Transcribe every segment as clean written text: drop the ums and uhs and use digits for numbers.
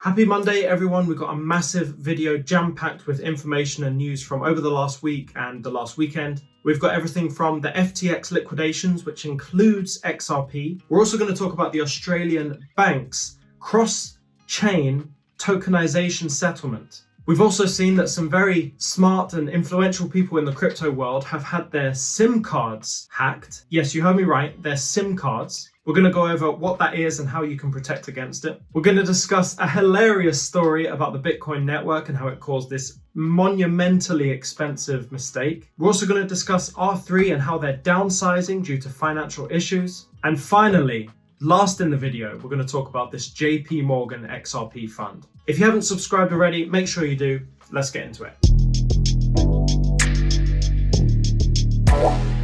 Happy Monday, everyone. We've got a massive video jam-packed with information and news from over the last week and the last weekend. We've got everything from the FTX liquidations, which includes XRP. We're also going to talk about the Australian banks cross-chain tokenization settlement. We've also seen that some very smart and influential people in the crypto world have had their SIM cards hacked. Yes, you heard me right, their SIM cards. We're going to go over what that is and how you can protect against it. We're going to discuss a hilarious story about the Bitcoin network and how it caused this monumentally expensive mistake. We're also going to discuss R3 and how they're downsizing due to financial issues. And finally, last in the video, we're going to talk about this JPMorgan XRP fund. If you haven't subscribed already, make sure you do. Let's get into it.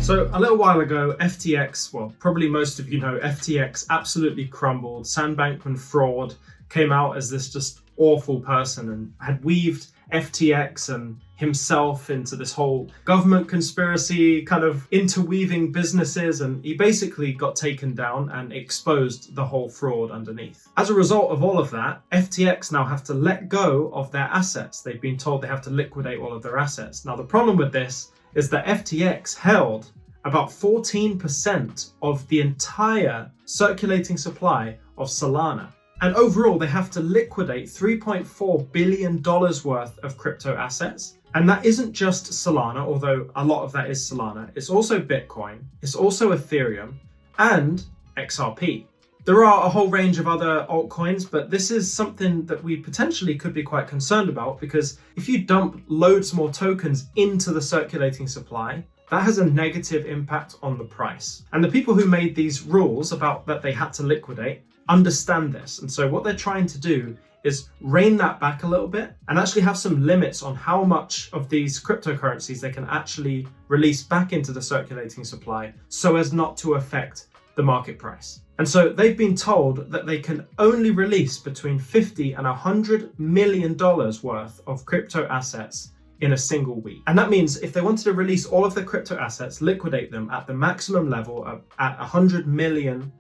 So a little while ago, FTX, well, probably most of you know, FTX absolutely crumbled. Sam Bankman-Fried came out as this just awful person and had weaved FTX and himself into this whole government conspiracy, kind of interweaving businesses, and he basically got taken down and exposed the whole fraud underneath. As a result of all of that, FTX now have to let go of their assets. They've been told they have to liquidate all of their assets. Now, the problem with this is that FTX held about 14% of the entire circulating supply of Solana. And overall, they have to liquidate $3.4 billion worth of crypto assets. And that isn't just Solana, although a lot of that is Solana. It's also Bitcoin, it's also Ethereum, and XRP. There are a whole range of other altcoins, but this is something that we potentially could be quite concerned about, because if you dump loads more tokens into the circulating supply, that has a negative impact on the price. And the people who made these rules about that they had to liquidate understand this. And so what they're trying to do is rein that back a little bit and actually have some limits on how much of these cryptocurrencies they can actually release back into the circulating supply so as not to affect the market price. And so they've been told that they can only release between $50 and $100 million worth of crypto assets in a single week. And that means if they wanted to release all of their crypto assets, liquidate them at the maximum level of at $100 million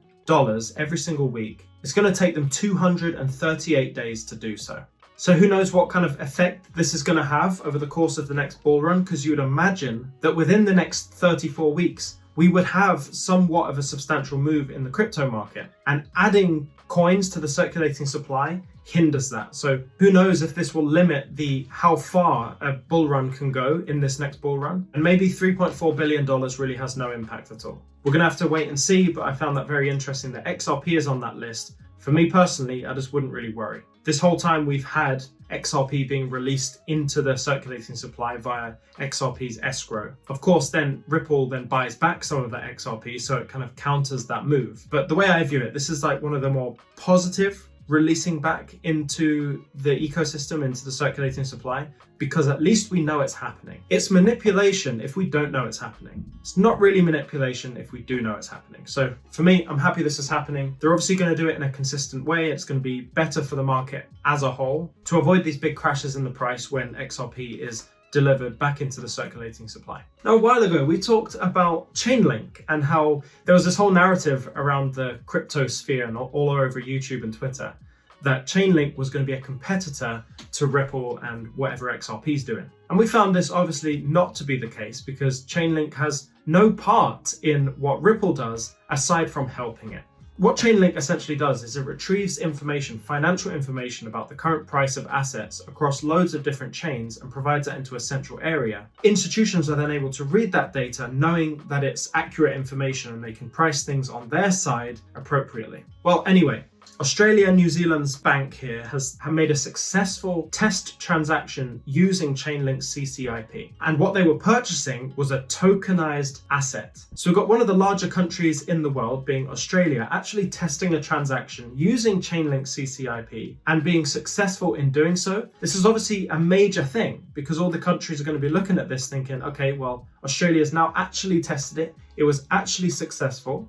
every single week, it's going to take them 238 days to do so. So who knows what kind of effect this is going to have over the course of the next bull run, because you would imagine that within the next 34 weeks, we would have somewhat of a substantial move in the crypto market, and adding coins to the circulating supply hinders that. So who knows if this will limit how far a bull run can go in this next bull run. And maybe $3.4 billion really has no impact at all. We're going to have to wait and see, but I found that very interesting that XRP is on that list. For me personally, I just wouldn't really worry. This whole time we've had XRP being released into the circulating supply via XRP's escrow. Of course, then Ripple then buys back some of that XRP, so it kind of counters that move. But the way I view it, this is like one of the more positive releasing back into the ecosystem, into the circulating supply, because at least we know it's happening. It's manipulation if we don't know it's happening. It's not really manipulation if we do know it's happening. So for me, I'm happy this is happening. They're obviously going to do it in a consistent way. It's going to be better for the market as a whole to avoid these big crashes in the price when XRP is delivered back into the circulating supply. Now, a while ago, we talked about Chainlink and how there was this whole narrative around the crypto sphere and all over YouTube and Twitter that Chainlink was going to be a competitor to Ripple and whatever XRP is doing. And we found this obviously not to be the case, because Chainlink has no part in what Ripple does aside from helping it. What Chainlink essentially does is it retrieves information, financial information about the current price of assets across loads of different chains and provides that into a central area. Institutions are then able to read that data knowing that it's accurate information, and they can price things on their side appropriately. Well, anyway, Australia and New Zealand's bank here have made a successful test transaction using Chainlink's CCIP. And what they were purchasing was a tokenized asset. So we've got one of the larger countries in the world, being Australia, actually testing a transaction using Chainlink's CCIP and being successful in doing so. This is obviously a major thing, because all the countries are going to be looking at this thinking, okay, well, Australia's now actually tested it. It was actually successful.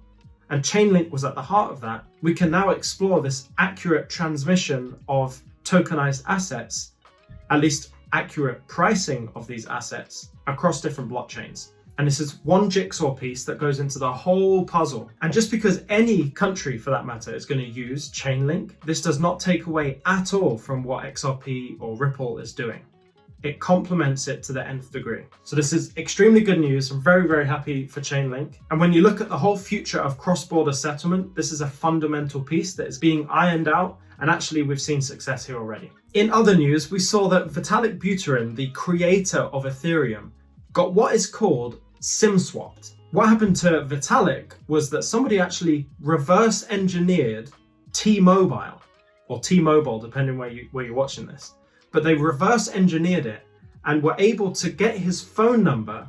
And Chainlink was at the heart of that. We can now explore this accurate transmission of tokenized assets, at least accurate pricing of these assets across different blockchains. And this is one jigsaw piece that goes into the whole puzzle. And just because any country, for that matter, is going to use Chainlink, this does not take away at all from what XRP or Ripple is doing. It complements it to the nth degree. So this is extremely good news. I'm very, very happy for Chainlink. And when you look at the whole future of cross-border settlement, this is a fundamental piece that is being ironed out. And actually, we've seen success here already. In other news, we saw that Vitalik Buterin, the creator of Ethereum, got what is called SIM swapped. What happened to Vitalik was that somebody actually reverse engineered T-Mobile, or T-Mobile, depending where you're watching this. But they reverse engineered it and were able to get his phone number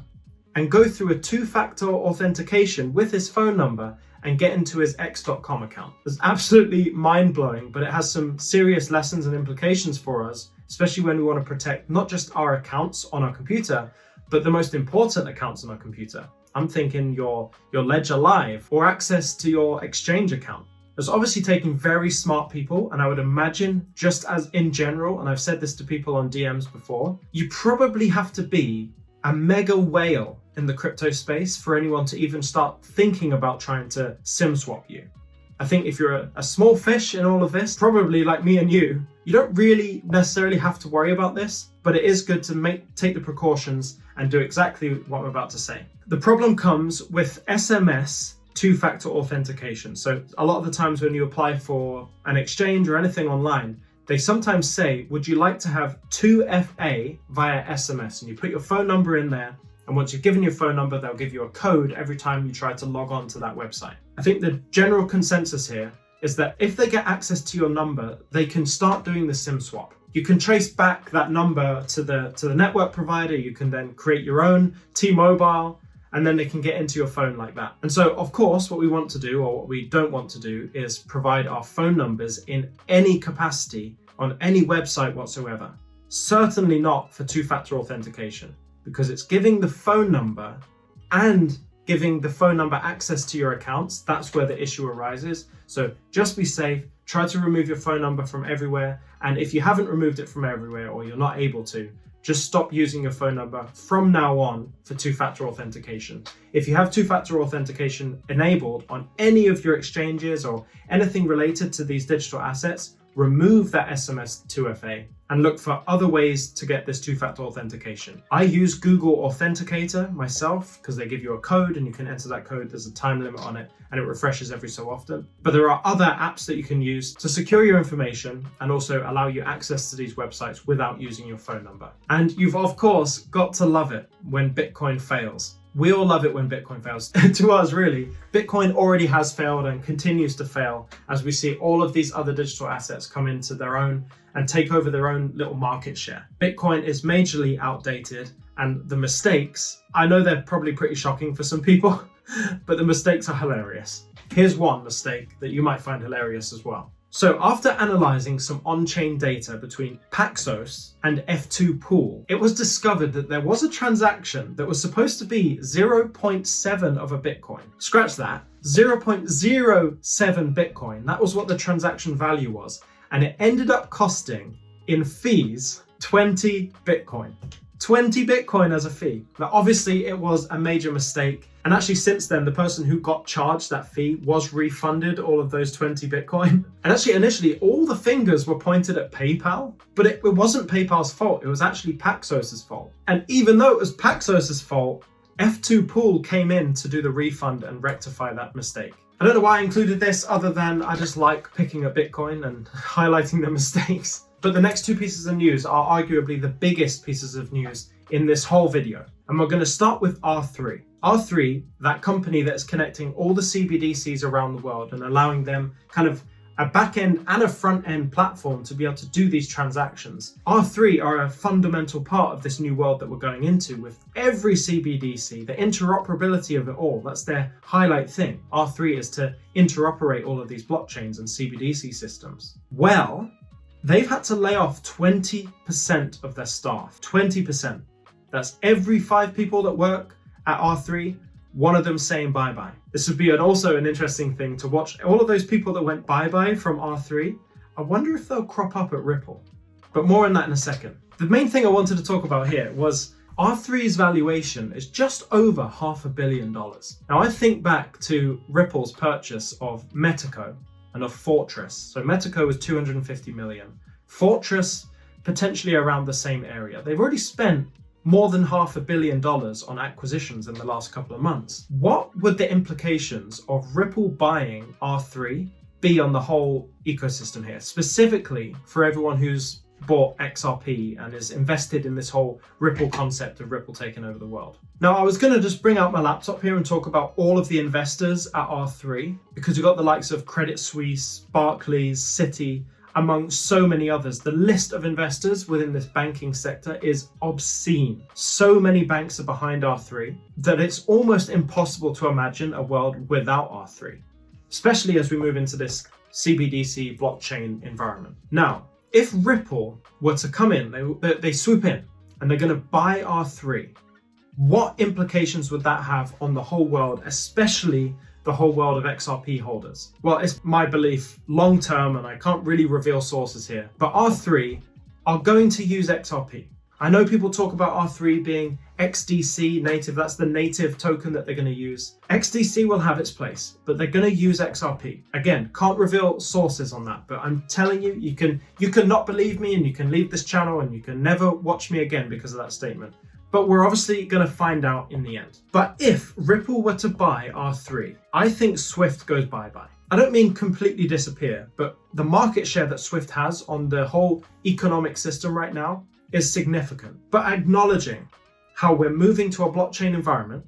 and go through a two-factor authentication with his phone number and get into his x.com account. It's absolutely mind-blowing, but it has some serious lessons and implications for us, especially when we want to protect not just our accounts on our computer, but the most important accounts on our computer. I'm thinking your Ledger Live or access to your exchange account. It's obviously taking very smart people, and I would imagine, just as in general, and I've said this to people on DMs before, you probably have to be a mega whale in the crypto space for anyone to even start thinking about trying to SIM swap you. I think if you're a small fish in all of this, probably like me and you don't really necessarily have to worry about this, but it is good to take the precautions and do exactly what I'm about to say. The problem comes with SMS two-factor authentication. So a lot of the times when you apply for an exchange or anything online, they sometimes say, would you like to have 2FA via SMS? And you put your phone number in there, and once you've given your phone number, they'll give you a code every time you try to log on to that website. I think the general consensus here is that if they get access to your number, they can start doing the SIM swap. You can trace back that number to the network provider. You can then create your own T-Mobile, and then they can get into your phone like that. And so, of course, what we want to do, or what we don't want to do, is provide our phone numbers in any capacity on any website whatsoever. Certainly not for two-factor authentication, because it's giving the phone number and giving the phone number access to your accounts. That's where the issue arises. So just be safe. Try to remove your phone number from everywhere. And if you haven't removed it from everywhere, or you're not able to, just stop using your phone number from now on for two-factor authentication. If you have two-factor authentication enabled on any of your exchanges or anything related to these digital assets, remove that SMS 2FA and look for other ways to get this two-factor authentication. I use Google Authenticator myself because they give you a code and you can enter that code. There's a time limit on it and it refreshes every so often. But there are other apps that you can use to secure your information and also allow you access to these websites without using your phone number. And you've of course got to love it when Bitcoin fails. We all love it when Bitcoin fails. To us, really, Bitcoin already has failed and continues to fail as we see all of these other digital assets come into their own and take over their own little market share. Bitcoin is majorly outdated, and the mistakes, I know they're probably pretty shocking for some people, but the mistakes are hilarious. Here's one mistake that you might find hilarious as well. So after analyzing some on-chain data between Paxos and F2 Pool, it was discovered that there was a transaction that was supposed to be 0.7 of a Bitcoin. Scratch that, 0.07 Bitcoin. That was what the transaction value was. And it ended up costing, in fees, 20 Bitcoin. 20 Bitcoin as a fee. Now, obviously, it was a major mistake. And actually, since then, the person who got charged that fee was refunded all of those 20 Bitcoin. And actually, initially, all the fingers were pointed at PayPal, but it wasn't PayPal's fault. It was actually Paxos's fault. And even though it was Paxos's fault, F2 Pool came in to do the refund and rectify that mistake. I don't know why I included this other than I just like picking at Bitcoin and highlighting the mistakes. But the next two pieces of news are arguably the biggest pieces of news in this whole video. And we're going to start with R3. R3, that company that's connecting all the CBDCs around the world and allowing them kind of a back-end and a front-end platform to be able to do these transactions. R3 are a fundamental part of this new world that we're going into with every CBDC, the interoperability of it all. That's their highlight thing. R3 is to interoperate all of these blockchains and CBDC systems. Well, they've had to lay off 20% of their staff. 20%. That's every 5 people that work at R3, one of them saying bye-bye. This would be also an interesting thing to watch. All of those people that went bye-bye from R3, I wonder if they'll crop up at Ripple. But more on that in a second. The main thing I wanted to talk about here was R3's valuation is just over $500 million. Now I think back to Ripple's purchase of Metaco and of Fortress. So Metaco was 250 million. Fortress potentially around the same area. They've already spent more than $500 million on acquisitions in the last couple of months. What would the implications of Ripple buying R3 be on the whole ecosystem here, specifically for everyone who's bought XRP and is invested in this whole Ripple concept of Ripple taking over the world? Now, I was going to just bring out my laptop here and talk about all of the investors at R3, because you've got the likes of Credit Suisse, Barclays, Citi, among so many others. The list of investors within this banking sector is obscene. So many banks are behind R3 that it's almost impossible to imagine a world without R3, especially as we move into this CBDC blockchain environment. Now, if Ripple were to come in, they swoop in and they're going to buy R3, what implications would that have on the whole world, especially the whole world of XRP holders? Well, it's my belief long term, and I can't really reveal sources here, but R3 are going to use XRP. I know people talk about R3 being XDC native, that's the native token that they're going to use. XDC will have its place, but they're going to use XRP. Again, can't reveal sources on that, but I'm telling you, you can not believe me and you can leave this channel and you can never watch me again because of that statement. But we're obviously going to find out in the end. But if Ripple were to buy R3, I think Swift goes bye-bye. I don't mean completely disappear, but the market share that Swift has on the whole economic system right now is significant. But acknowledging how we're moving to a blockchain environment,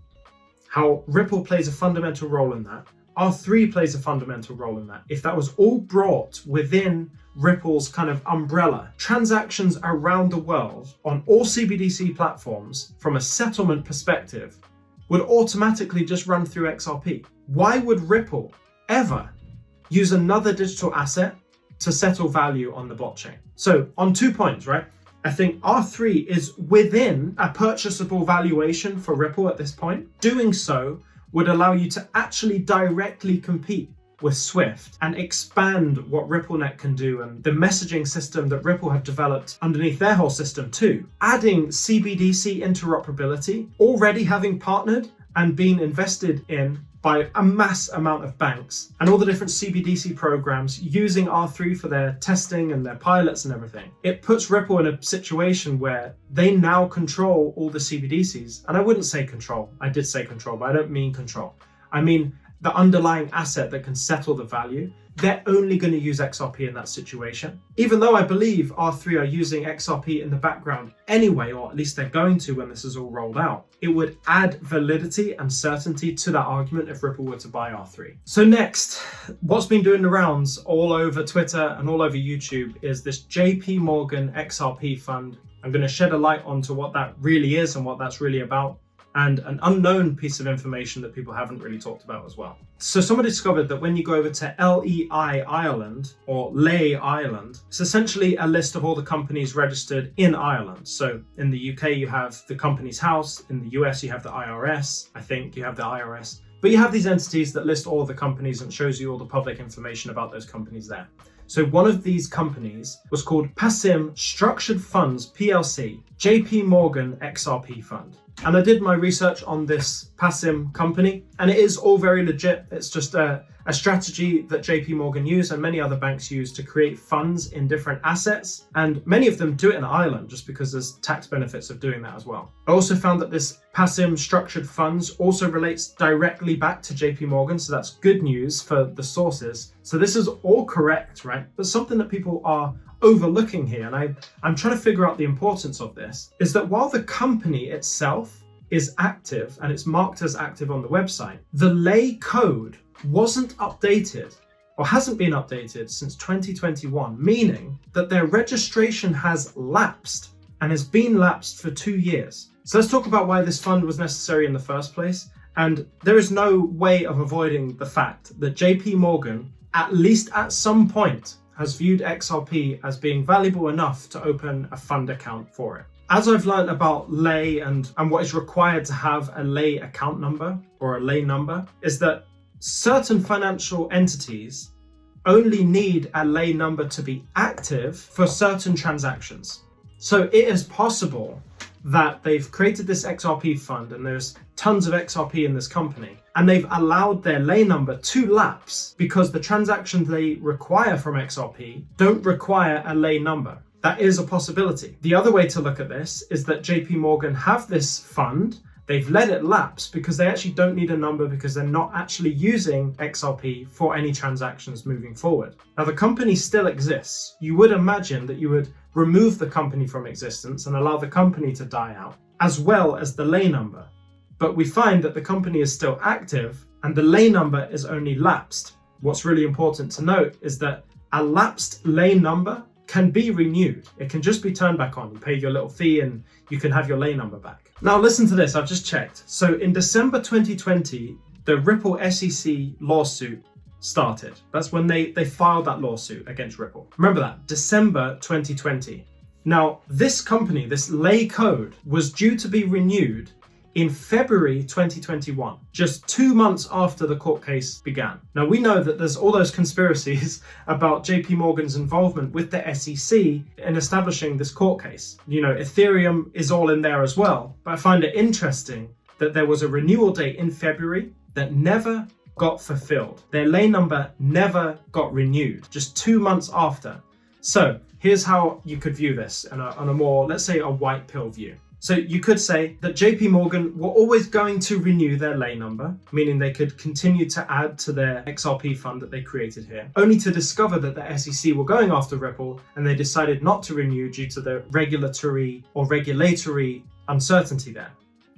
how Ripple plays a fundamental role in that, R3 plays a fundamental role in that. If that was all brought within Ripple's kind of umbrella, transactions around the world on all CBDC platforms from a settlement perspective would automatically just run through XRP. Why would Ripple ever use another digital asset to settle value on the blockchain? So on 2 points, right? I think R3 is within a purchasable valuation for Ripple at this point. Doing so would allow you to actually directly compete with Swift and expand what RippleNet can do and the messaging system that Ripple have developed underneath their whole system too. Adding CBDC interoperability, already having partnered and been invested in by a mass amount of banks, and all the different CBDC programs using R3 for their testing and their pilots and everything. It puts Ripple in a situation where they now control all the CBDCs. And I wouldn't say control. I did say control, but I don't mean control. I mean the underlying asset that can settle the value. They're only going to use XRP in that situation. Even though I believe R3 are using XRP in the background anyway, or at least they're going to when this is all rolled out, it would add validity and certainty to that argument if Ripple were to buy R3. So next, what's been doing the rounds all over Twitter and all over YouTube is this JPMorgan XRP fund. I'm going to shed a light onto what that really is and what that's really about, and an unknown piece of information that people haven't really talked about as well. So someone discovered that when you go over to LEI Ireland, or Lay Ireland, it's essentially a list of all the companies registered in Ireland. So in the UK, you have the Companies House. In the US, you have the IRS. I think you have the IRS. But you have these entities that list all of the companies and shows you all the public information about those companies there. So one of these companies was called PASIM Structured Funds PLC, JPMorgan XRP Fund. And I did my research on this PASIM company, and it is all very legit. It's just a strategy that JPMorgan use and many other banks use to create funds in different assets. And many of them do it in Ireland just because there's tax benefits of doing that as well. I also found that this PASIM Structured Funds also relates directly back to JPMorgan. So that's good news for the sources. So this is all correct, right? But something that people are overlooking here, and I'm trying to figure out the importance of this, is that while the company itself is active and it's marked as active on the website, the lay code wasn't updated or hasn't been updated since 2021, meaning that their registration has lapsed and has been lapsed for 2 years. So let's talk about why this fund was necessary in the first place. And there is no way of avoiding the fact that JPMorgan, at least at some point, has viewed XRP as being valuable enough to open a fund account for it. As I've learned about lay and what is required to have a lay account number or a lay number, is that certain financial entities only need a lay number to be active for certain transactions. So it is possible that they've created this XRP fund and there's tons of XRP in this company, and they've allowed their lay number to lapse because the transactions they require from XRP don't require a lay number. That is a possibility. The other way to look at this is that JPMorgan have this fund. They've let it lapse because they actually don't need a number because they're not actually using XRP for any transactions moving forward. Now, the company still exists. You would imagine that you would remove the company from existence and allow the company to die out, as well as the lay number. But we find that the company is still active and the lay number is only lapsed. What's really important to note is that a lapsed lay number can be renewed. It can just be turned back on. You pay your little fee and you can have your lay number back. Now listen to this, I've just checked. So in December 2020, the Ripple SEC lawsuit started. That's when they filed that lawsuit against Ripple. Remember that, December 2020. Now this company, this lay code, was due to be renewed in February 2021, just 2 months after the court case began. Now we know that there's all those conspiracies about JPMorgan's involvement with the SEC in establishing this court case. You know, Ethereum is all in there as well, but I find it interesting that there was a renewal date in February that never got fulfilled. Their lay number never got renewed, just 2 months after. So here's how you could view this on a more, let's say, a white pill view. So you could say that JPMorgan were always going to renew their lay number, meaning they could continue to add to their XRP fund that they created here, only to discover that the SEC were going after Ripple and they decided not to renew due to the regulatory uncertainty there.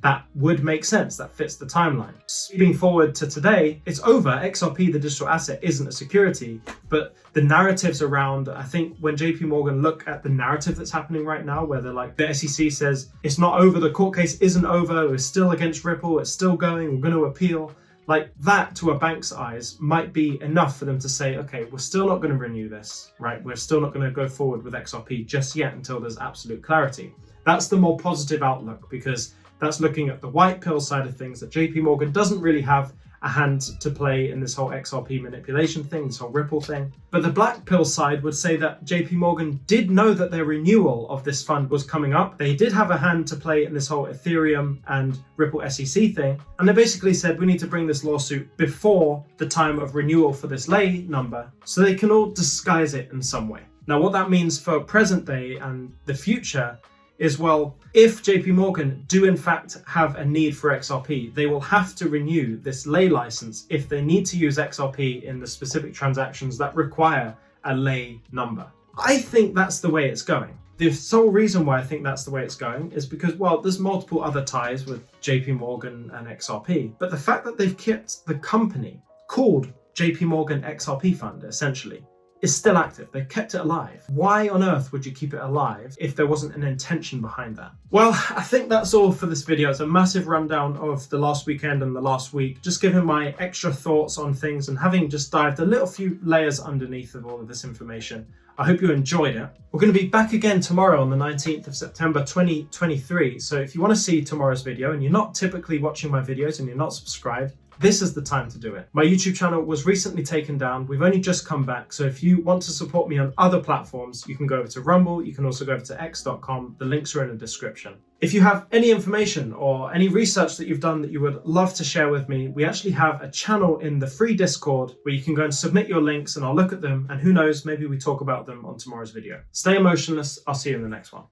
That would make sense, that fits the timeline. Speeding forward to today, it's over. XRP, the digital asset, isn't a security, but the narratives around, I think when JPMorgan look at the narrative that's happening right now, where they're like, the SEC says, it's not over, the court case isn't over, we're still against Ripple, it's still going, we're going to appeal. Like that, to a bank's eyes, might be enough for them to say, okay, we're still not going to renew this, right? We're still not going to go forward with XRP just yet until there's absolute clarity. That's the more positive outlook, because that's looking at the white pill side of things, that JPMorgan doesn't really have a hand to play in this whole XRP manipulation thing, this whole Ripple thing. But the black pill side would say that JPMorgan did know that their renewal of this fund was coming up. They did have a hand to play in this whole Ethereum and Ripple SEC thing. And they basically said, we need to bring this lawsuit before the time of renewal for this lay number, so they can all disguise it in some way. Now, what that means for present day and the future is, well, if JPMorgan do in fact have a need for XRP, they will have to renew this lay license if they need to use XRP in the specific transactions that require a lay number. I think that's the way it's going. The sole reason why I think that's the way it's going is because, well, there's multiple other ties with JPMorgan and XRP, but the fact that they've kept the company called JPMorgan XRP Fund, essentially, is still active. They've kept it alive. Why on earth would you keep it alive if there wasn't an intention behind that? Well, I think that's all for this video. It's a massive rundown of the last weekend and the last week, just giving my extra thoughts on things and having just dived a little few layers underneath of all of this information. I hope you enjoyed it. We're going to be back again tomorrow on the 19th of September 2023. So if you want to see tomorrow's video and you're not typically watching my videos and you're not subscribed, this is the time to do it. My YouTube channel was recently taken down. We've only just come back. So if you want to support me on other platforms, you can go over to Rumble. You can also go over to x.com. The links are in the description. If you have any information or any research that you've done that you would love to share with me, we actually have a channel in the free Discord where you can go and submit your links and I'll look at them. And who knows, maybe we talk about them on tomorrow's video. Stay emotionless. I'll see you in the next one.